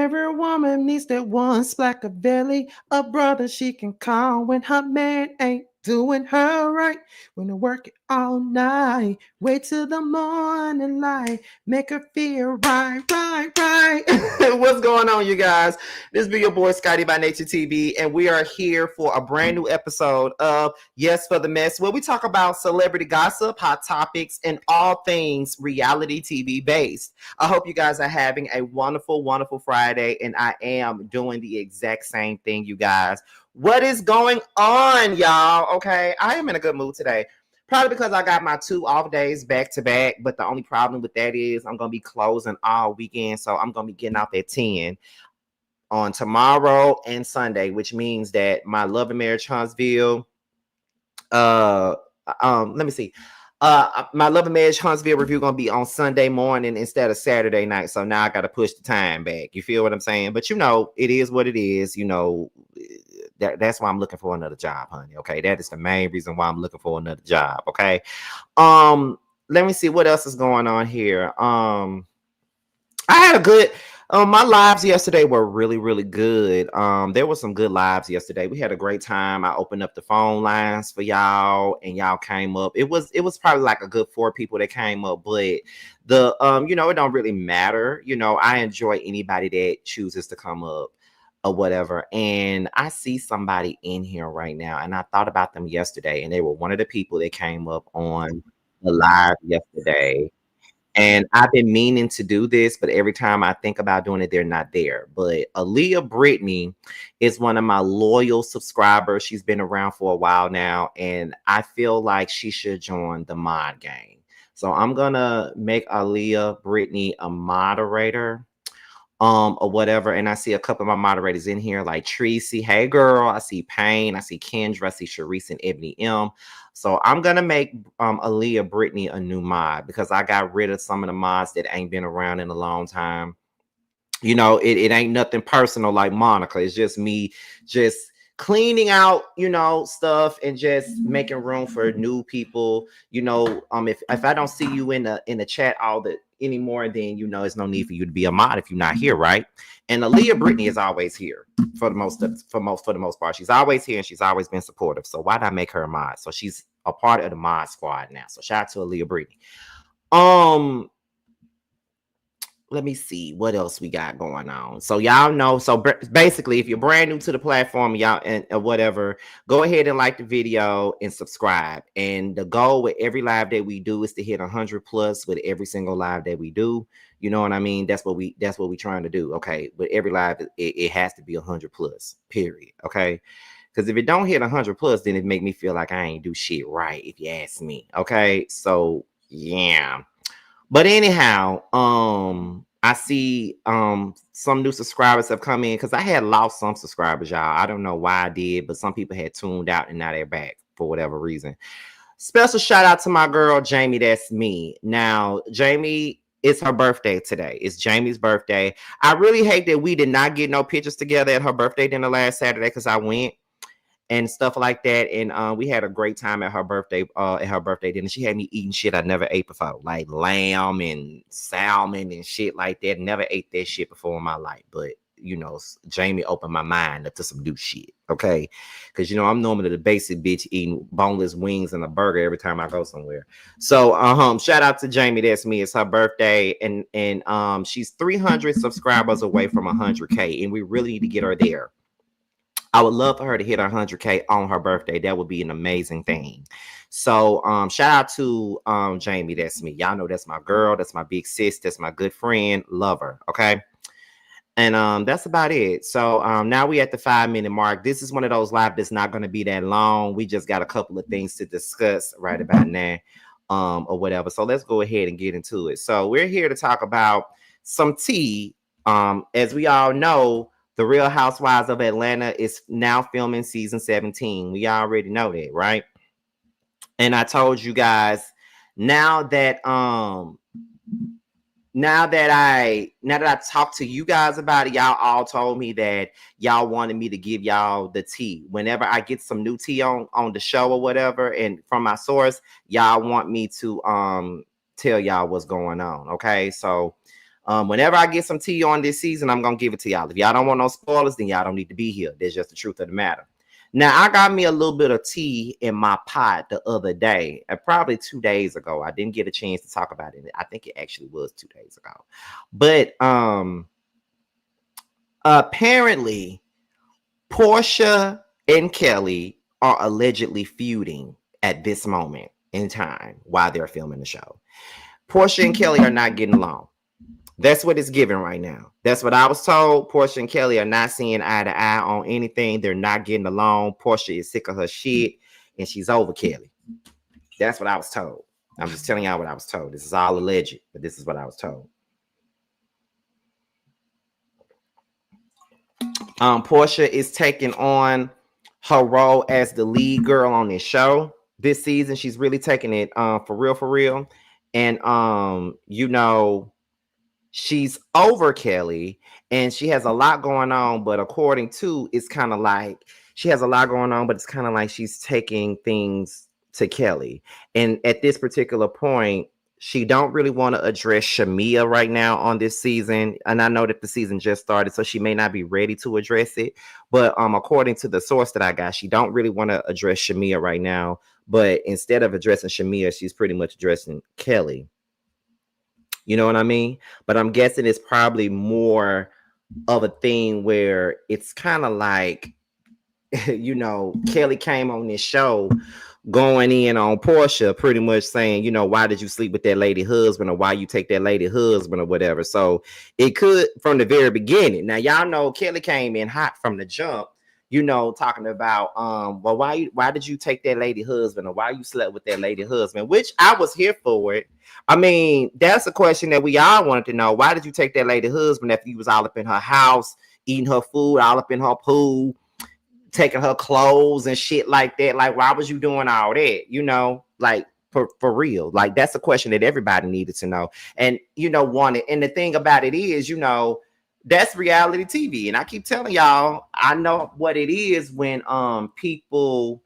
Every woman needs that one slack of belly, a brother she can call when her man ain't doing her right. When they work it all night, wait till the morning light, make her feel right, right, right. What's going on, you guys? This be your boy Scotty by Nature TV, and we are here for a brand new episode of Yes for the Mess, where we talk about celebrity gossip, hot topics, and all things reality TV based. I hope you guys are having a wonderful, wonderful Friday, and I am doing the exact same thing, you guys. What is going on, y'all? Okay, I am in a good mood today. Probably because I got my 2 off days back to back, but the only problem with that is I'm going to be closing all weekend, so I'm going to be getting off at 10 on tomorrow and Sunday, which means that my Love and Marriage Huntsville, let me see. My Love and Marriage Huntsville review gonna be on Sunday morning instead of Saturday night. So now I gotta push the time back. You feel what I'm saying? But you know, it is what it is. You know, that's why I'm looking for another job, honey. Okay, that is the main reason why I'm looking for another job. Okay. Let me see what else is going on here. I had a good my lives yesterday were really, really good. There were some good lives yesterday. We had a great time. I opened up the phone lines for y'all and y'all came up. It was probably like a good 4 people that came up, but the you know, it don't really matter. You know, I enjoy anybody that chooses to come up or whatever. And I see somebody in here right now, and I thought about them yesterday, and they were one of the people that came up on the live yesterday. And I've been meaning to do this, but every time I think about doing it, they're not there. But Aaliyah Brittany is one of my loyal subscribers. She's been around for a while now, and I feel like she should join the mod gang. So I'm gonna make Aaliyah Brittany a moderator, or whatever. And I see a couple of my moderators in here, like Tracy. Hey, girl. I see Payne. I see Kendra. I see Sharice and Ebony M. So I'm gonna make Aaliyah Brittany a new mod because I got rid of some of the mods that ain't been around in a long time. You know, it ain't nothing personal like Monica. It's just me just cleaning out, you know, stuff and just making room for new people. You know, if I don't see you in the chat all the anymore, then you know it's no need for you to be a mod if you're not here, right? And Aaliyah Brittany is always here for the most part. She's always here and she's always been supportive. So why not make her a mod? So she's a part of the mod squad now. So shout out to Aaliyah Brittany. Let me see what else we got going on. So y'all know, so basically if you're brand new to the platform, y'all and whatever, go ahead and like the video and subscribe. And the goal with every live that we do is to hit 100 plus with every single live that we do. You know what I mean? That's what we trying to do. Okay, but every live it has to be 100 plus, period. Okay, because if it don't hit 100 plus, then it make me feel like I ain't do shit right, if you ask me. Okay, so yeah. But anyhow, I see some new subscribers have come in because I had lost some subscribers, y'all. I don't know why I did, but some people had tuned out and now they're back for whatever reason. Special shout out to my girl Jamie. That's me. Now, Jamie, it's her birthday today. It's Jamie's birthday. I really hate that we did not get no pictures together at her birthday dinner last Saturday because I went and stuff like that. And we had a great time at her birthday dinner. She had me eating shit I never ate before, like lamb and salmon and shit like that. Never ate that shit before in my life. But you know, Jamie opened my mind up to some new shit. Okay. Because you know, I'm normally the basic bitch eating boneless wings and a burger every time I go somewhere. So shout out to Jamie. That's me. It's her birthday. And she's 300 subscribers away from 100K. And we really need to get her there. I would love for her to hit 100K on her birthday. That would be an amazing thing. So shout out to Jamie. That's me. Y'all know that's my girl. That's my big sis. That's my good friend. Love her. Okay. And that's about it. So now we at the 5-minute mark. This is one of those live that's not going to be that long. We just got a couple of things to discuss right about now or whatever. So let's go ahead and get into it. So we're here to talk about some tea. As we all know, The Real Housewives of Atlanta is now filming season 17. We already know that, right? And I told you guys now that I talked to you guys about it, y'all all told me that y'all wanted me to give y'all the tea. Whenever I get some new tea on the show or whatever, and from my source, y'all want me to tell y'all what's going on. Okay, so Whenever I get some tea on this season, I'm gonna give it to y'all. If y'all don't want no spoilers, then y'all don't need to be here. That's just the truth of the matter. Now, I got me a little bit of tea in my pot the other day, probably 2 days ago. I didn't get a chance to talk about it. I think it actually was 2 days ago. But apparently, Porsha and Kelli are allegedly feuding at this moment in time while they're filming the show. Porsha and Kelli are not getting along. That's what it's given right now. That's what I was told. Porsha and Kelli are not seeing eye to eye on anything. They're not getting along. Porsha is sick of her shit, and she's over Kelli. That's what I was told. I'm just telling y'all what I was told. This is all alleged, but this is what I was told. Porsha is taking on her role as the lead girl on this show this season. She's really taking it for real. And you know, she's over Kelli and she has a lot going on, but according to, it's kind of like she has a lot going on, but it's kind of like she's taking things to Kelli. And at this particular point, she don't really want to address Shamia right now on this season. And I know that the season just started, so she may not be ready to address it. But according to the source that I got, she don't really want to address Shamia right now. But instead of addressing Shamia, she's pretty much addressing Kelli. You know what I mean? But I'm guessing it's probably more of a thing where it's kind of like, you know, Kelli came on this show going in on Porsha, pretty much saying, you know, why did you sleep with that lady husband, or why you take that lady husband, or whatever. So it could from the very beginning. Now, y'all know Kelli came in hot from the jump, you know, talking about well, why did you take that lady husband, or why you slept with that lady husband, which I was here for it. I mean, that's a question that we all wanted to know. Why did you take that lady husband after you was all up in her house, eating her food, all up in her pool, taking her clothes and shit like that? Like, why was you doing all that? You know, like for real. Like, that's a question that everybody needed to know. And, you know, wanted. And the thing about it is, you know, that's reality TV. And I keep telling y'all, I know what it is when people,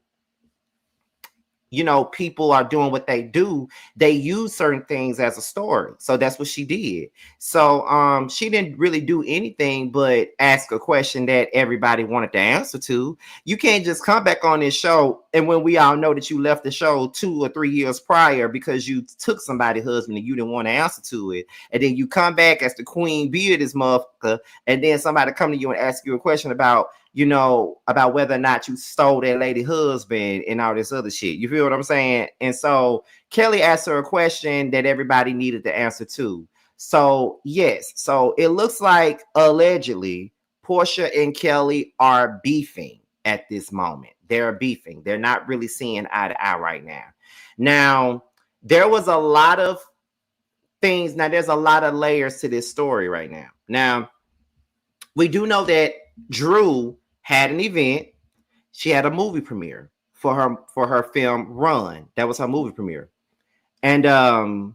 you know, people are doing what they do. They use certain things as a story. So that's what she did. So she didn't really do anything but ask a question that everybody wanted to answer to. You can't just come back on this show, and when we all know that you left the show 2 or 3 years prior because you took somebody's husband and you didn't want to answer to it, and then you come back as the queen bee of this motherfucker, and then somebody come to you and ask you a question about, you know, about whether or not you stole that lady husband and all this other shit. You feel what I'm saying? And so Kelli asked her a question that everybody needed the answer to. So yes, so it looks like allegedly Porsha and Kelli are beefing at this moment. They're beefing. They're not really seeing eye to eye right now. Now, there was a lot of things. Now, there's a lot of layers to this story right now. Now, we do know that Drew had an event. She had a movie premiere for her film Run. That was her movie premiere. And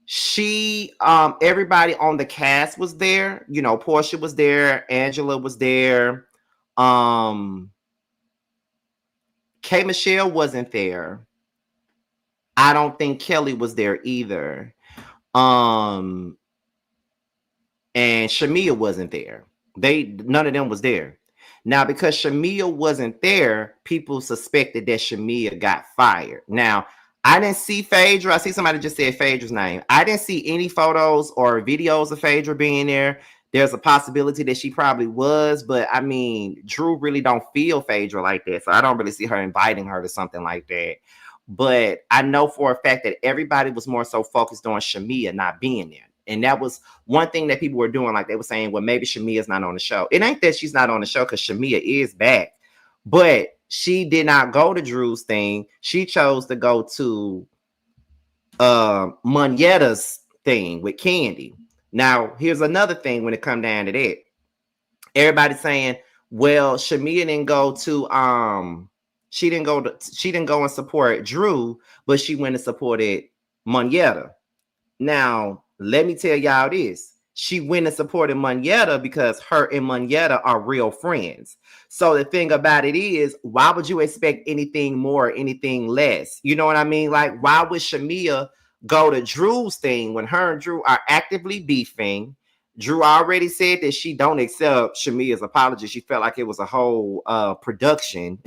she everybody on the cast was there. You know, Porsha was there, Angela was there. K Michelle wasn't there. I don't think Kelli was there either. And Shamia wasn't there. None of them was there. Now, because Shamia wasn't there, people suspected that Shamia got fired. Now, I didn't see Phaedra. I see somebody just said Phaedra's name. I didn't see any photos or videos of Phaedra being there. There's a possibility that she probably was, but I mean, Drew really don't feel Phaedra like that, so I don't really see her inviting her to something like that. But I know for a fact that everybody was more so focused on Shamia not being there. And that was one thing that people were doing. Like, they were saying, well, maybe Shamia's not on the show. It ain't that she's not on the show, because Shamia is back. But she did not go to Drew's thing. She chose to go to Monyetta's thing with Candy. Now, here's another thing when it come down to that. Everybody's saying, well, Shamia didn't go to she didn't go and support Drew, but she went and supported Monyetta. Now, let me tell y'all this. She went and supported Monyetta because her and Monyetta are real friends. So the thing about it is, why would you expect anything more, anything less? You know what I mean? Like, why would Shamia go to Drew's thing when her and Drew are actively beefing. Drew already said that she don't accept Shamia's apology. She felt like it was a whole production.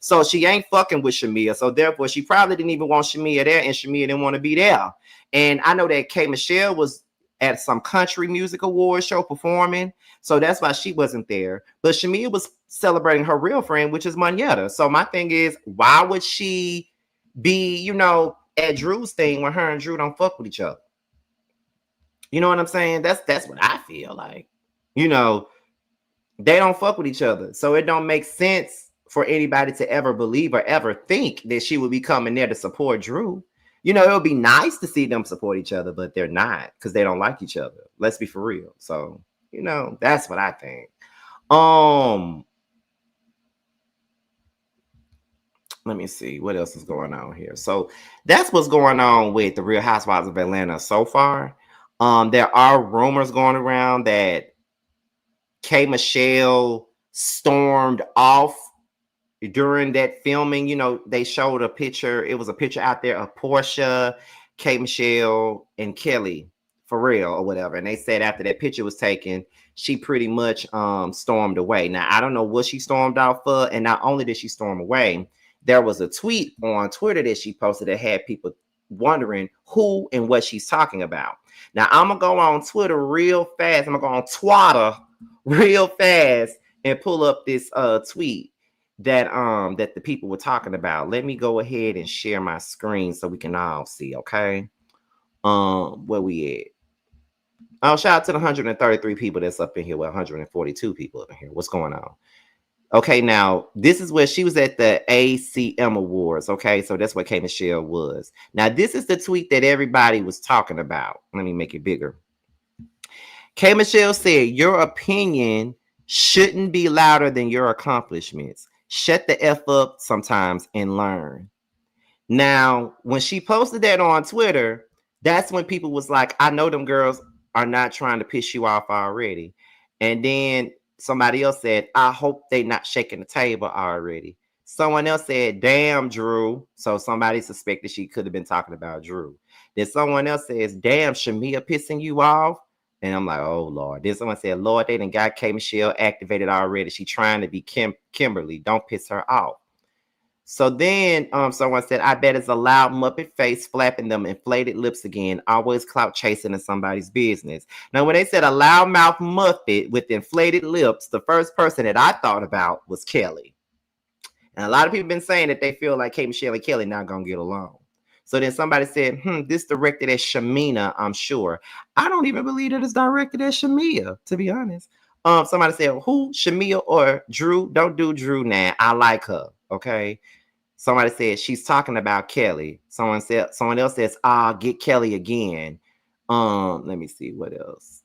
So she ain't fucking with Shamia. So therefore, she probably didn't even want Shamia there, and Shamia didn't want to be there. And I know that K. Michelle was at some country music award show performing. So that's why she wasn't there. But Shamia was celebrating her real friend, which is Monyetta. So my thing is, why would she be, at Drew's thing when her and Drew don't fuck with each other? You know what I'm saying? That's what I feel like. They don't fuck with each other. So it don't make sense for anybody to ever believe or ever think that she would be coming there to support Drew. It would be nice to see them support each other, but they're not because they don't like each other. Let's be for real. So, that's what I think. Let me see what else is going on here. So that's what's going on with the Real Housewives of Atlanta so far. There are rumors going around that K. Michelle stormed off during that filming. They showed a picture. It was a picture out there of Porsha, K. Michelle, and Kelli, for real or whatever. And they said after that picture was taken, she pretty much stormed away. Now, I don't know what she stormed out for. And not only did she storm away, there was a tweet on Twitter that she posted that had people wondering who and what she's talking about. Now, I'm going to go on Twitter real fast. I'm going to go on Twitter real fast and pull up this tweet that the people were talking about. Let me go ahead and share my screen so we can all see, okay? Where we at? Oh, shout out to the 133 people that's up in here. Well, 142 people up in here. What's going on? Okay, now this is where she was at the ACM Awards. Okay, so that's where K. Michelle was. Now, this is the tweet that everybody was talking about. Let me make it bigger. K. Michelle said, "Your opinion shouldn't be louder than your accomplishments. Shut the F up sometimes and learn." Now, when she posted that on Twitter, that's when people was like, I know them girls are not trying to piss you off already. And then somebody else said, I hope they not shaking the table already. Someone else said, damn, Drew. So somebody suspected she could have been talking about Drew. Then someone else says, damn, Shamia pissing you off. And I'm like, oh, Lord. Then someone said, Lord, they done got K. Michelle activated already. She trying to be Kimberly. Don't piss her off. So then someone said, I bet it's a loud Muppet face flapping them inflated lips again, always clout chasing in somebody's business. Now, when they said a loudmouth Muppet with inflated lips, the first person that I thought about was Kelli. And a lot of people have been saying that they feel like K. Michelle and Kelli not going to get along. So then somebody said, this directed at Shamina, I'm sure. I don't even believe that it's directed at Shamia, to be honest. Somebody said, who, Shamia or Drew? Don't do Drew now. I like her, okay? Somebody said she's talking about Kelli. Someone else says, get Kelli again. Let me see what else.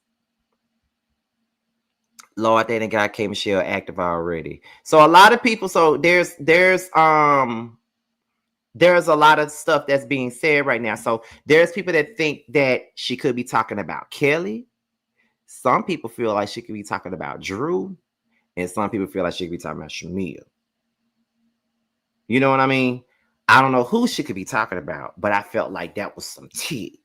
Lord, they done got K. Michelle active already. So a lot of people, so there's a lot of stuff that's being said right now. So there's people that think that she could be talking about Kelli. Some people feel like she could be talking about Drew. And some people feel like she could be talking about Shamia. You know what I mean? I don't know who she could be talking about, but I felt like that was some tea.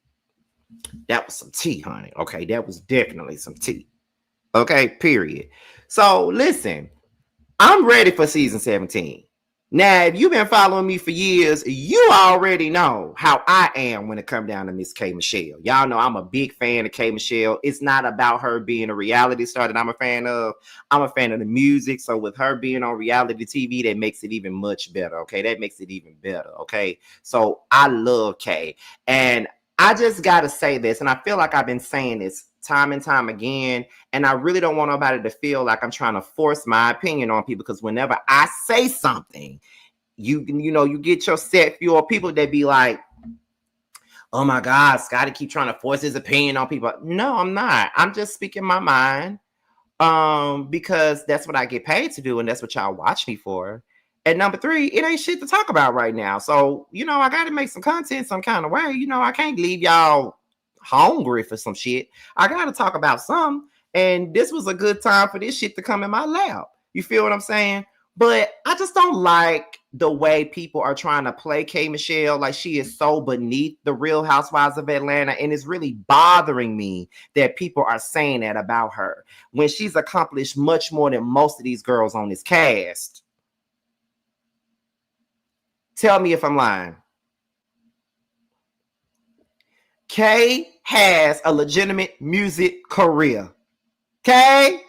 That was some tea, honey. Okay, that was definitely some tea. Okay, period. So listen, I'm ready for season 17. Now, if you've been following me for years, you already know how I am when it comes down to Miss K. Michelle. Y'all know I'm a big fan of K. Michelle. It's not about her being a reality star that I'm a fan of. I'm a fan of the music. So with her being on reality TV, that makes it even much better. Okay, that makes it even better. Okay, so I love K. And I just got to say this, and I feel like I've been saying this time and time again, and I really don't want nobody to feel like I'm trying to force my opinion on people, because whenever I say something, you get your set few people that be like, oh my God, Scotty keep trying to force his opinion on people. No, I'm not. I'm just speaking my mind because that's what I get paid to do, and that's what y'all watch me for. And number 3, it ain't shit to talk about right now. So, I got to make some content some kind of way. I can't leave y'all hungry for some shit. I got to talk about some. And this was a good time for this shit to come in my lap. You feel what I'm saying? But I just don't like the way people are trying to play K Michelle like she is so beneath the Real Housewives of Atlanta. And it's really bothering me that people are saying that about her when she's accomplished much more than most of these girls on this cast. Tell me if I'm lying. Kay has a legitimate music career. Okay?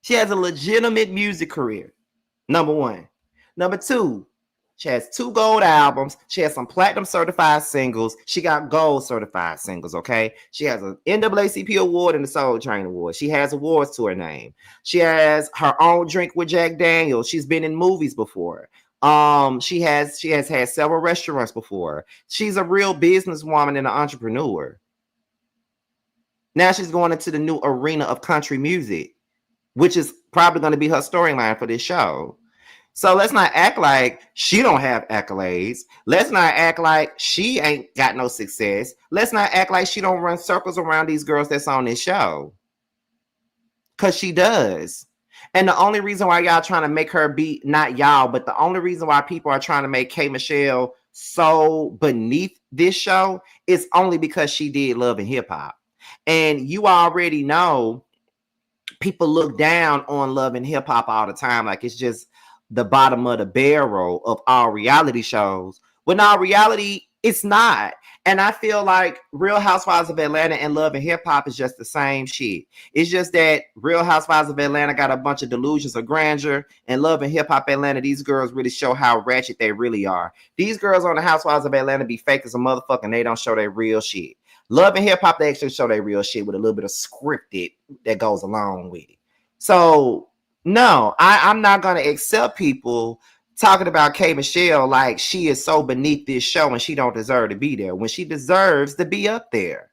She has a legitimate music career. Number one. Number two, she has 2 gold albums. She has some platinum certified singles. She got gold certified singles, okay? She has an NAACP award and the Soul Train award. She has awards to her name. She has her own drink with Jack Daniels. She's been in movies before. She has had several restaurants before. She's a real businesswoman and an entrepreneur. Now she's going into the new arena of country music, which is probably going to be her storyline for this show. So let's not act like she don't have accolades. Let's not act like she ain't got no success. Let's not act like she don't run circles around these girls that's on this show. Because she does. And the only reason why y'all trying to make her be, not y'all, but the only reason why people are trying to make K Michelle so beneath this show is only because she did Love and Hip Hop. And you already know people look down on Love and Hip Hop all the time. Like it's just the bottom of the barrel of all reality shows. When all reality, it's not. And I feel like Real Housewives of Atlanta and Love and Hip Hop is just the same shit. It's just that Real Housewives of Atlanta got a bunch of delusions of grandeur, and Love and Hip Hop Atlanta, these girls really show how ratchet they really are. These girls on the Housewives of Atlanta be fake as a motherfucker, and they don't show their real shit. Love and Hip Hop, they actually show their real shit with a little bit of scripted that goes along with it. So no, I'm not gonna accept people talking about K Michelle like she is so beneath this show and she don't deserve to be there when she deserves to be up there.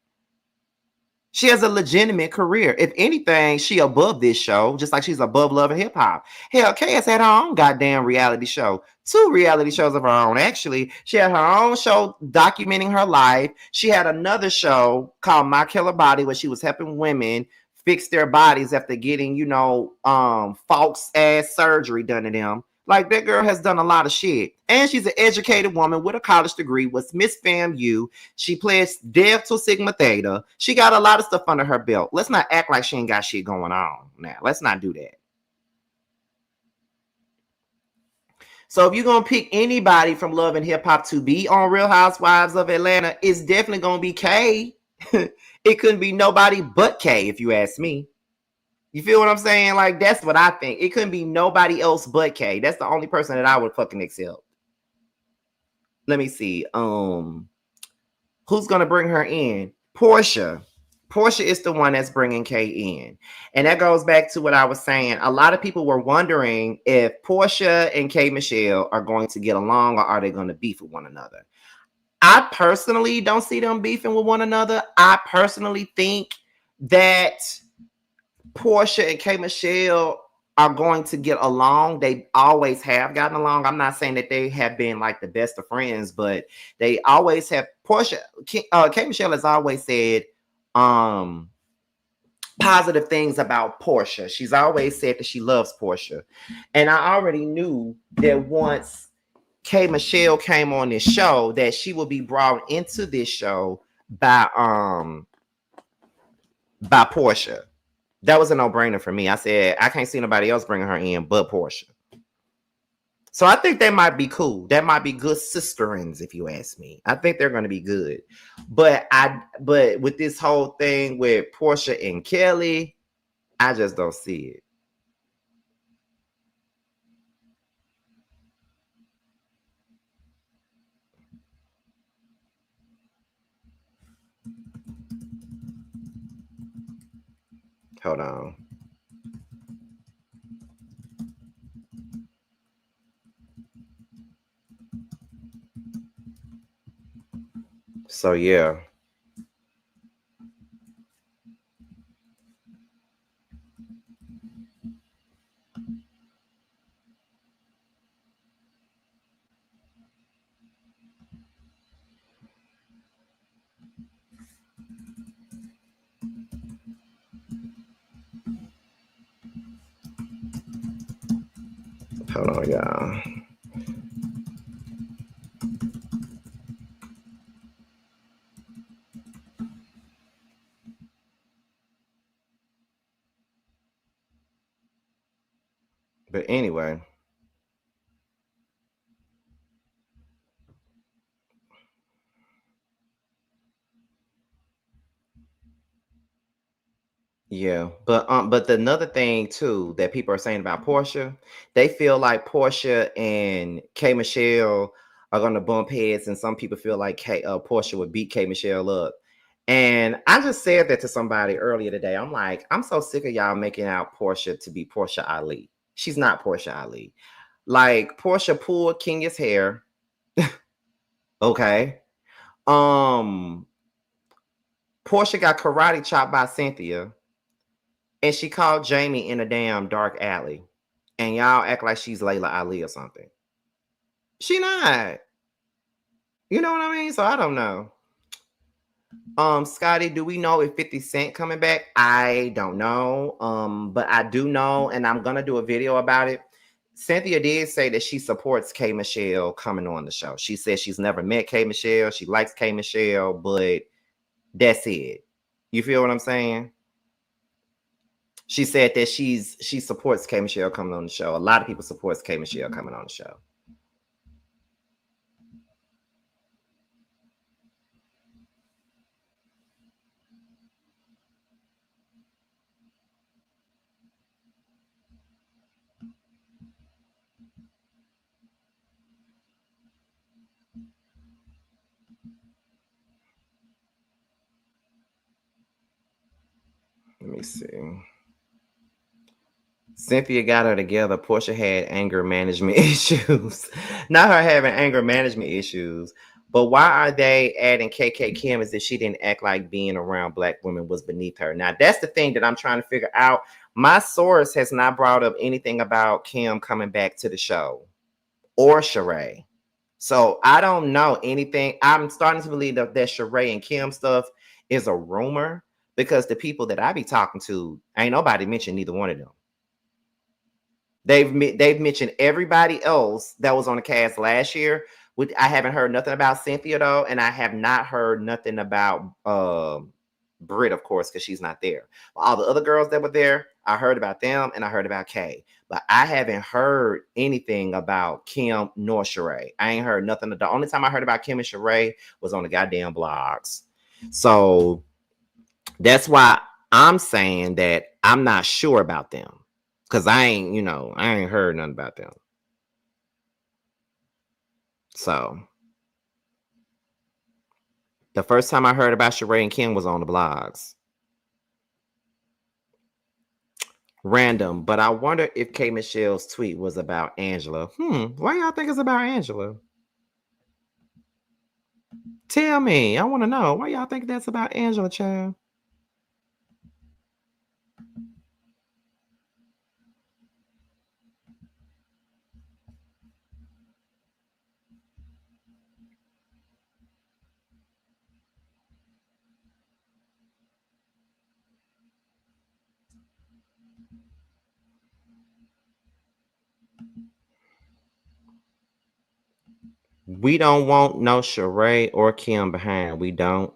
She has a legitimate career. If anything, she above this show, just like she's above Love and Hip Hop. Hell, Kay has had her own goddamn reality show. 2 reality shows of her own, actually. She had her own show documenting her life. She had another show called My Killer Body where she was helping women fix their bodies after getting, false ass surgery done to them. Like, that girl has done a lot of shit. And she's an educated woman with a college degree, was Miss FAMU. She plays Delta Sigma Theta. She got a lot of stuff under her belt. Let's not act like she ain't got shit going on now. Let's not do that. So if you're going to pick anybody from Love and Hip Hop to be on Real Housewives of Atlanta, it's definitely going to be Kay. It couldn't be nobody but Kay, if you ask me. You feel what I'm saying? Like, that's what I think. It couldn't be nobody else but Kay. That's the only person that I would fucking accept. Let me see. Who's gonna bring her in? Porsha. Porsha is the one that's bringing Kay in. And that goes back to what I was saying. A lot of people were wondering if Porsha and K Michelle are going to get along or are they going to beef with one another. I personally don't see them beefing with one another. I personally think that Porsha and K Michelle are going to get along. They always have gotten along. I'm not saying that they have been like the best of friends, but they always have. Porsha, K Michelle has always said positive things about Porsha. She's always said that she loves Porsha. And I already knew that once K Michelle came on this show, that she will be brought into this show by Porsha. That was a no-brainer for me. I said, I can't see nobody else bringing her in but Porsha. So I think they might be cool. That might be good sisterins, if you ask me. I think they're going to be good. But with this whole thing with Porsha and Kelli, I just don't see it. Hold on. So yeah. Hold on, y'all. But anyway. Yeah, but another thing too that people are saying about Porsha, they feel like Porsha and K Michelle are gonna bump heads, and some people feel like Porsha would beat K Michelle up. And I just said that to somebody earlier today. I'm like, I'm so sick of y'all making out Porsha to be Porsha Ali. She's not Porsha Ali. Like Porsha pulled Kenya's hair. Okay. Um, Porsha got karate chopped by Cynthia. And she called Jamie in a damn dark alley. And y'all act like she's Layla Ali or something. She not. You know what I mean? So I don't know. Scotty, do we know if 50 Cent coming back? I don't know. But I do know, and I'm gonna do a video about it. Cynthia did say that she supports K Michelle coming on the show. She said she's never met K Michelle. She likes K Michelle, but that's it. You feel what I'm saying? She said that she supports K Michelle coming on the show. A lot of people supports K Michelle coming on the show. Let me see. Cynthia got her together. Porsha had anger management issues. Not her having anger management issues, but why are they adding KK Kim as if she didn't act like being around black women was beneath her? Now, that's the thing that I'm trying to figure out. My source has not brought up anything about Kim coming back to the show or Sheree. So I don't know anything. I'm starting to believe that Sheree and Kim stuff is a rumor because the people that I be talking to, ain't nobody mentioned neither one of them. They've mentioned everybody else that was on the cast last year. I haven't heard nothing about Cynthia though, and I have not heard nothing about Britt, of course, because she's not there. All the other girls that were there, I heard about them and I heard about Kay, but I haven't heard anything about Kim nor Sheree. I ain't heard nothing. The only time I heard about Kim and Sheree was on the goddamn blogs. So that's why I'm saying that I'm not sure about them. Cause I ain't heard nothing about them. So the first time I heard about Sheree and Kim was on the blogs. Random, but I wonder if K Michelle's tweet was about Angela. Why y'all think it's about Angela? Tell me. I want to know. Why y'all think that's about Angela, child? We don't want no Sheree or Kim behind. We don't.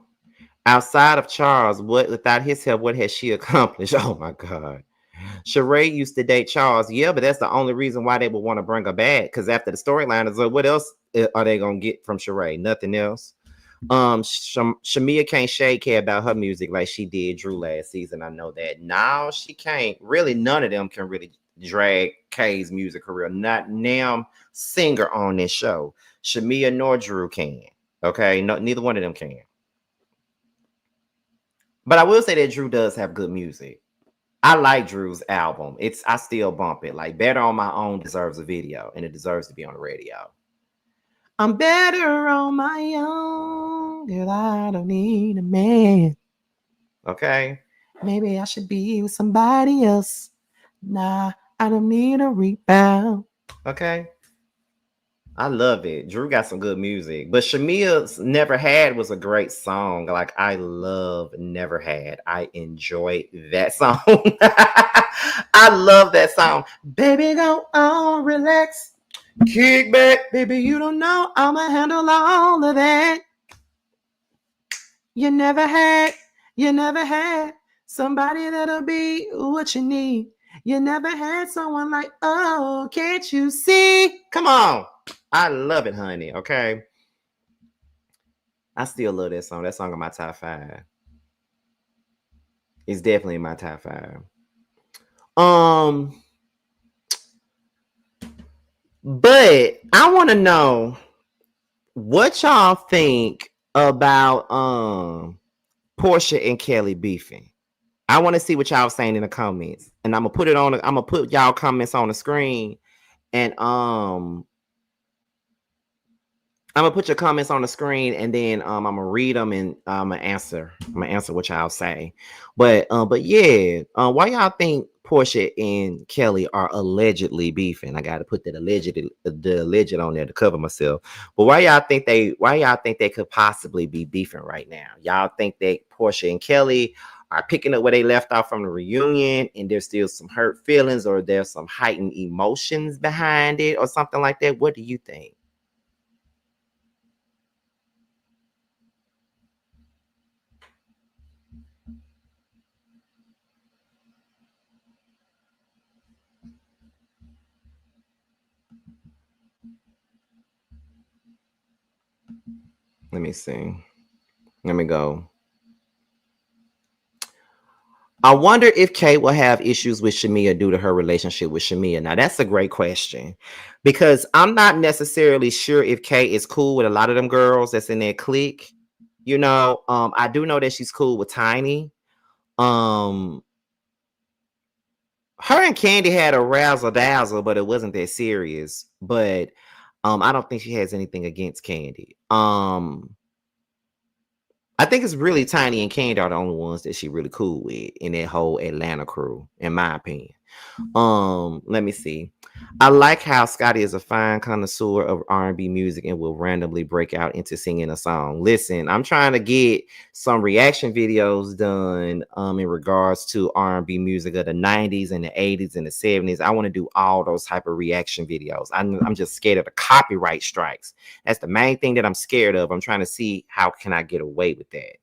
Outside of Charles, without his help, what has she accomplished? Oh my God. Sheree used to date Charles. Yeah, but that's the only reason why they would want to bring her back. Because after the storyline is what else are they gonna get from Sheree? Nothing else. Shamia can't shade care about her music like she did Drew last season. I know that. Now she can't. Really, none of them can really drag Kay's music career. Not now singer on this show. Shamia nor Drew can. Okay, no, neither one of them can. But I will say that Drew does have good music. I like Drew's album. I still bump it. Like Better on My Own deserves a video and it deserves to be on the radio. I'm better on my own, girl. I don't need a man. Okay. Maybe I should be with somebody else. Nah, I don't need a rebound. Okay. I love it. Drew got some good music, but Shamia's "Never Had" was a great song. Like I love "Never Had." I enjoy that song. I love that song. Baby, go on, relax, kick back, baby. You don't know I'ma handle all of that. You never had, you never had somebody that'll be what you need. You never had someone like, oh, can't you see? Come on. I love it, honey. Okay. I still love that song. That song in my top 5. It's definitely in my top 5. Um, but I want to know what y'all think about Porsha and Kelli beefing. I want to see what y'all saying in the comments, and I'm gonna put y'all comments on the screen, and I'm gonna put your comments on the screen, and then I'm gonna read them, and I'm gonna answer what y'all say. But yeah, why y'all think Porsha and Kelli are allegedly beefing? I got to put that the alleged on there to cover myself. But why y'all think they could possibly be beefing right now? Y'all think that Porsha and Kelli are picking up where they left off from the reunion, and there's still some hurt feelings, or there's some heightened emotions behind it, or something like that? What do you think? Let me see. Let me go. I wonder if Kate will have issues with Shamia due to her relationship with Shamia. Now, that's a great question because I'm not necessarily sure if Kate is cool with a lot of them girls that's in that clique. You know, I do know that she's cool with Tiny. Um, her and Candy had a razzle dazzle, but it wasn't that serious. But I don't think she has anything against Candy. I think it's really Tiny and Candy are the only ones that she really cool with in that whole Atlanta crew, in my opinion. Let me see. I like how Scotty is a fine connoisseur of R&B music and will randomly break out into singing a song. Listen, I'm trying to get some reaction videos done in regards to R&B music of the 90s and the 80s and the 70s. I want to do all those type of reaction videos. I'm just scared of the copyright strikes. That's the main thing that I'm scared of. I'm trying to see how can I get away with that.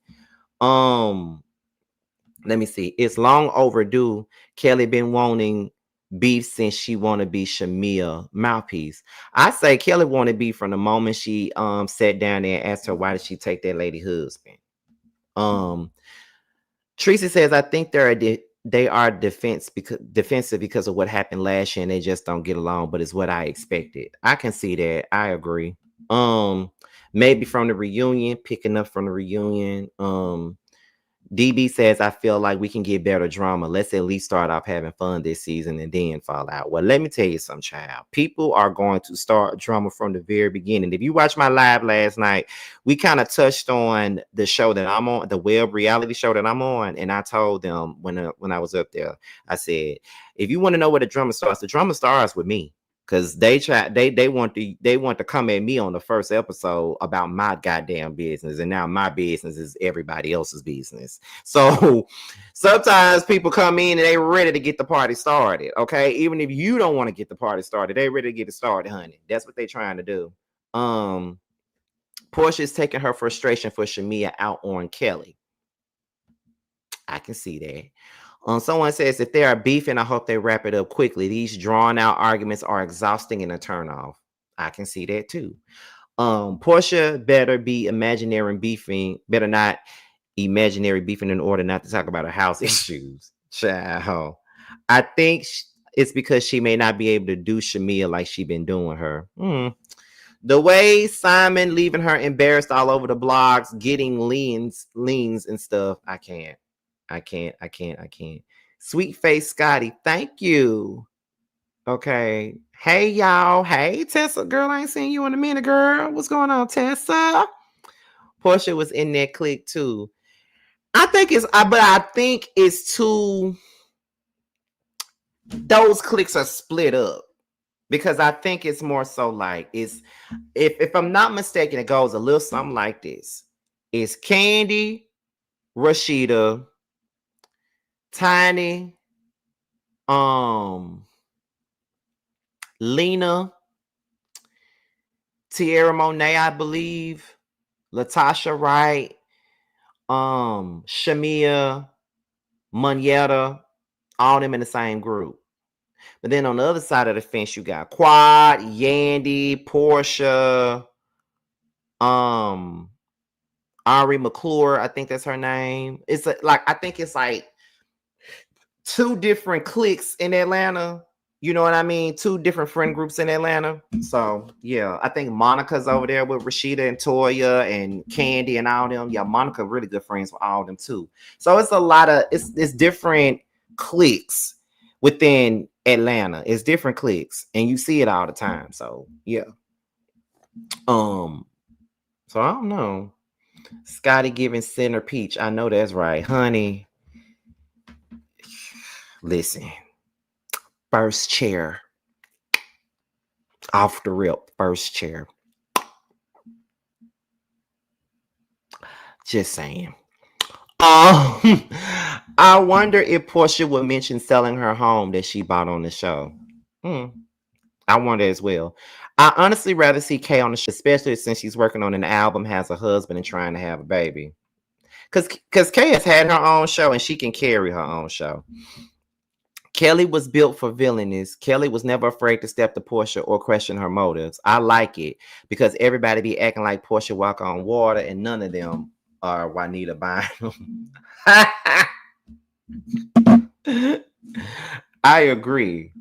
Let me see. It's long overdue. Kelli been wanting beef since she want to be Shamia mouthpiece. I say Kelli wanted beef from the moment she sat down there and asked her why did she take that lady husband. Tracy says I think they are defensive because of what happened last year and they just don't get along, but it's what I expected. I can see that. I agree. Maybe from the reunion, picking up from the reunion. DB says, I feel like we can get better drama. Let's at least start off having fun this season and then fall out. Well, let me tell you something, child. People are going to start drama from the very beginning. If you watch my live last night, we kind of touched on the show that I'm on, the web reality show that I'm on. And I told them when I was up there, I said, if you want to know where the drama starts with me. Cause they want to come at me on the first episode about my goddamn business, and now my business is everybody else's business. So sometimes people come in and they ready to get the party started. Okay, even if you don't want to get the party started, they ready to get it started, honey. That's what they trying to do. Porsha is taking her frustration for Shamia out on Kelli. I can see that. Someone says if they are beefing, I hope they wrap it up quickly. These drawn out arguments are exhausting and a turnoff. I can see that too. Porsha better be imaginary beefing, better not imaginary beefing in order not to talk about her house issues. Child. I think it's because she may not be able to do Shamia like she been doing her. The way Simon leaving her embarrassed all over the blogs, getting leans and stuff. I can't. Sweet face Scotty, thank you. Okay. Hey, y'all. Hey, Tessa, girl. I ain't seen you in a minute, girl. What's going on, Tessa? Porsha was in that clique too. I think it's too. Those cliques are split up Because I think it's more so like it's if I'm not mistaken, it goes a little something like this. It's Candy, Rashida, Tiny, um, Lena, Tierra Monet, I believe, Latasha Wright, Shamia, Munyetta, all them in the same group. But then on the other side of the fence, you got Quad, Yandy, Porsha, Ari McClure, I think that's her name. It's like I think it's like two different cliques in Atlanta. You know what I mean? Two different friend groups in Atlanta. So yeah, I think Monica's over there with Rashida and Toya and Candy and all them. Yeah, Monica really good friends with all of them too. So it's a lot of it's different cliques within Atlanta. It's different cliques, and you see it all the time. So yeah. So I don't know. Scotty giving Center Peach. I know that's right, honey. Listen, first chair off the rip, first chair. Just saying. I wonder if Porsha would mention selling her home that she bought on the show. I wonder as well. I honestly rather see Kay on the show, especially since she's working on an album, has a husband, and trying to have a baby. Because Kay has had her own show and she can carry her own show. Kelli was built for villainous. Kelli was never afraid to step to Porsha or question her motives. I like it because everybody be acting like Porsha walk on water and none of them are Juanita Bynum. I agree.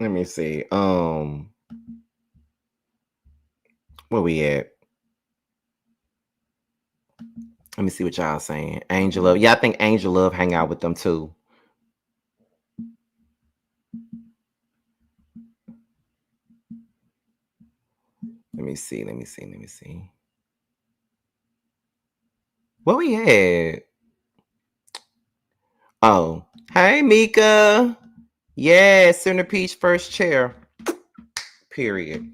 Let me see. Where we at? Let me see what y'all saying. Angel Love. Yeah, I think Angel Love hang out with them too. Let me see. Where we at? Oh, hey Mika. Yeah, Center Peach first chair. Period.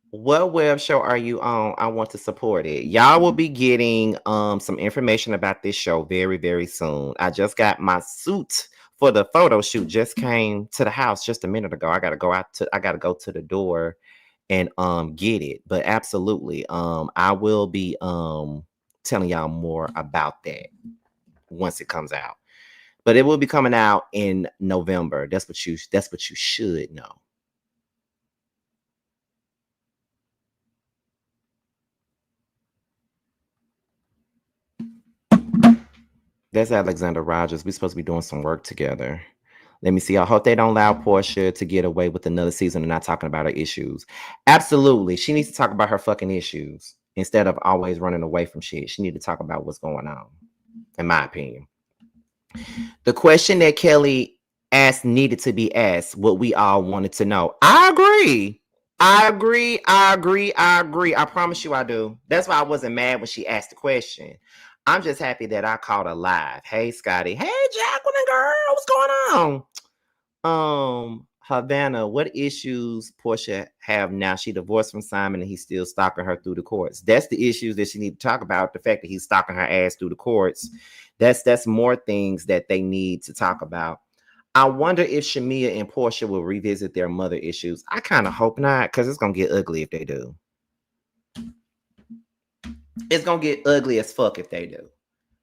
What web show are you on? I want to support it. Y'all will be getting some information about this show very, very soon. I just got my suit for the photo shoot, just came to the house just a minute ago. I gotta go to the door and get it. But absolutely, I will be telling y'all more about that once it comes out. But it will be coming out in November. That's what you should know. That's Alexander Rogers. We're supposed to be doing some work together. Let me see. I hope they don't allow Porsha to get away with another season and not talking about her issues. Absolutely. She needs to talk about her fucking issues instead of always running away from shit. She needs to talk about what's going on, in my opinion. The question that Kelli asked needed to be asked, what we all wanted to know. I agree. I promise you I do. That's why I wasn't mad when she asked the question. I'm just happy that I caught her live. Hey, Scotty. Hey, Jacqueline, girl. What's going on? Havana, what issues Porsha have now? She divorced from Simon and he's still stalking her through the courts. That's the issues that she need to talk about. The fact that he's stalking her ass through the courts. That's more things that they need to talk about. I wonder if Shamia and Porsha will revisit their mother issues. I kind of hope not, because it's gonna get ugly if they do. It's gonna get ugly as fuck if they do.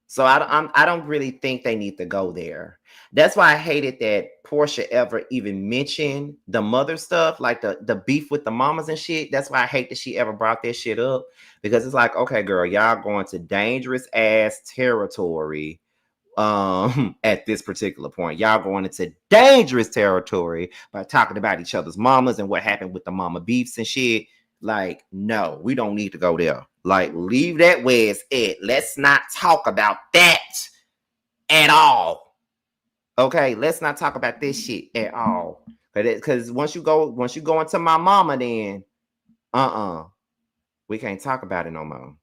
So I don't really think they need to go there. That's why I hated that Porsha ever even mentioned the mother stuff, like the beef with the mamas and shit. That's why I hate that she ever brought that shit up, because it's like, okay, girl, y'all going to dangerous ass territory at this particular point. Y'all going into dangerous territory by talking about each other's mamas and what happened with the mama beefs and shit. Like, no, we don't need to go there. Like, leave that where it's at. Let's not talk about that at all. Okay, let's not talk about this shit at all. Because once you go into my mama, then we can't talk about it no more.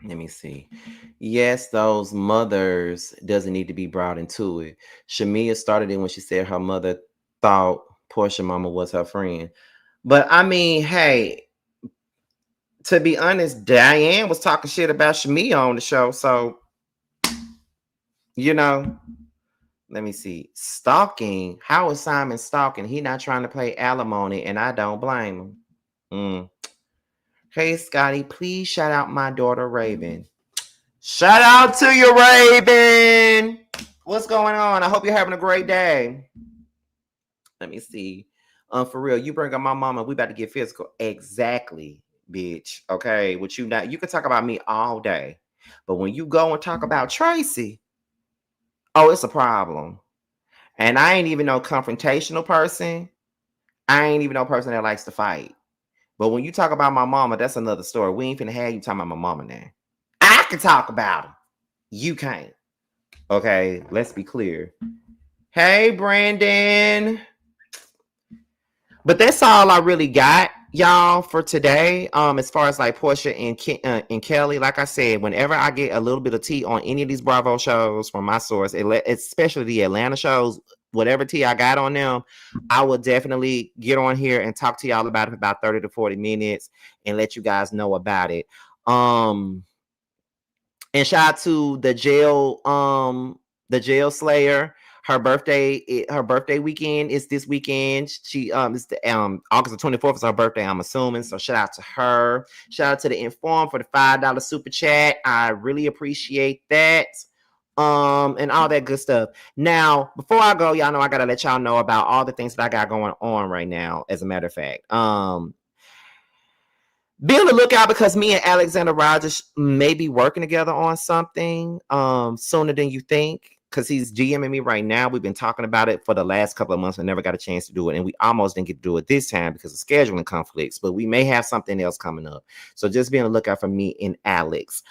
Let me see. Yes, those mothers doesn't need to be brought into it. Shamia started it when she said her mother thought Porsha mama was her friend. But I mean, hey, to be honest, Diane was talking shit about Shamia on the show. So, you know, let me see. Stalking. How is Simon stalking? He not trying to pay alimony, and I don't blame him. Hey, Scotty, please shout out my daughter, Raven. Shout out to you, Raven. What's going on? I hope you're having a great day. Let me see. For real, you bring up my mama, we about to get physical. Exactly, bitch. Okay, what you not? You can talk about me all day, but when you go and talk about Tracy, oh, it's a problem. And I ain't even no confrontational person. I ain't even no person that likes to fight. But when you talk about my mama, that's another story. We ain't finna have you talking about my mama now. I can talk about her. You can't. Okay, let's be clear. Hey, Brandon. But that's all I really got, y'all, for today. As far as like Porsha and Kelly, like I said, whenever I get a little bit of tea on any of these Bravo shows from my source, especially the Atlanta shows, whatever tea I got on them, I will definitely get on here and talk to y'all about it for about 30 to 40 minutes and let you guys know about it. And shout out to the jail slayer. Her birthday weekend is this weekend. She it's the August the 24th is her birthday, I'm assuming. So shout out to her. Shout out to the Inform for the $5 super chat. I really appreciate that. And all that good stuff. Now, before I go, y'all know I gotta let y'all know about all the things that I got going on right now, as a matter of fact. Be on the lookout because me and Alexander Rogers may be working together on something sooner than you think, because he's GMing me right now. We've been talking about it for the last couple of months and never got a chance to do it. And we almost didn't get to do it this time because of scheduling conflicts, but we may have something else coming up. So just be on the lookout for me and Alex.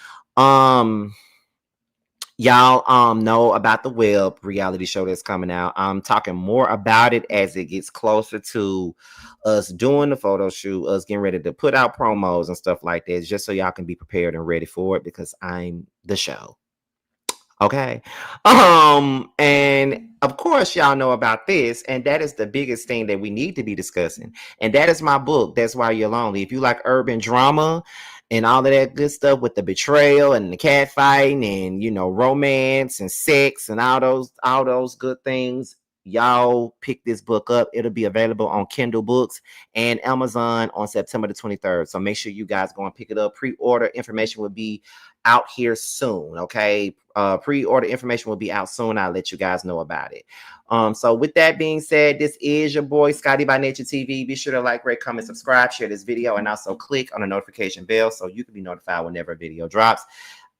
Y'all know about the web reality show that's coming out. I'm talking more about it as it gets closer to us doing the photo shoot, us getting ready to put out promos and stuff like that, just so y'all can be prepared and ready for it, because I'm the show. Okay. And of course, y'all know about this, and that is the biggest thing that we need to be discussing. And that is my book, That's Why You're Lonely. If you like urban drama and all of that good stuff with the betrayal and the catfighting and, you know, romance and sex and all those good things, y'all pick this book up. It'll be available on Kindle Books and Amazon on September the 23rd. So make sure you guys go and pick it up. Pre-order information will be out here soon. Okay. Pre-order information will be out soon. I'll let you guys know about it. So with that being said, this is your boy Scotty by Nature TV. Be sure to like, rate, comment, subscribe, share this video, and also click on the notification bell so you can be notified whenever a video drops.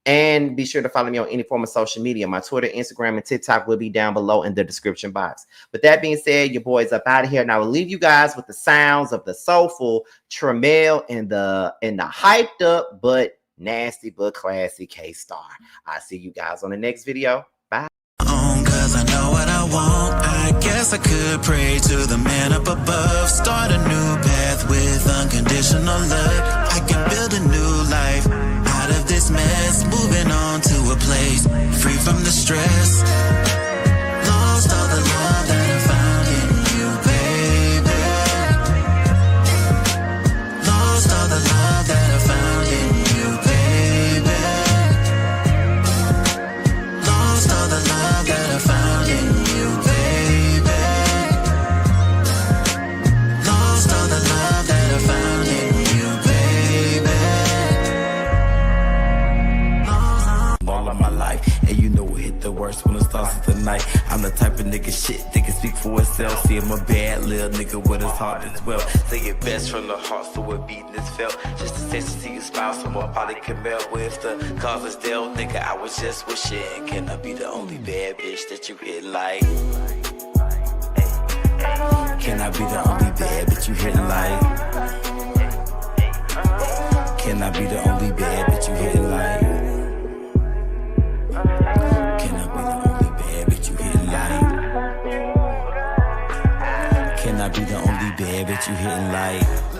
And be sure to follow me on any form of social media. My Twitter, Instagram, and TikTok will be down below in the description box. With that being said, your boy's up out of here. And I will leave you guys with the sounds of the soulful Tramiel and the hyped up but nasty but classy K-Star. I'll see you guys on the next video. Bye. Cause I know what I want. I guess I could pray to the man up above. Start a new path with unconditional love. I can build a new life out of this mess, moving on to a place free from the stress. Lost all the love that I found in you, baby. Lost all the love that I found in you, baby. Lost all the love that I found in you, baby. Lost all the love that I found in you, baby. All of my life, and you know it hit the worst when it starts rest of the night. I'm the type of nigga shit that can speak for itself. See, I'm a bad little nigga with his heart as well. Say it best from the heart, so we're beating is felt. Just a taste to see you smile, someone probably can melt with the cause is dealt. Nigga, I was just wishing, can I be the only bad bitch that you hit like? Can I be the only bad bitch you hitting like? Can I be the only bad bitch you hitting like? Can I be the only bad bitch you hitting like? Can I be the only bad bitch you hitting like?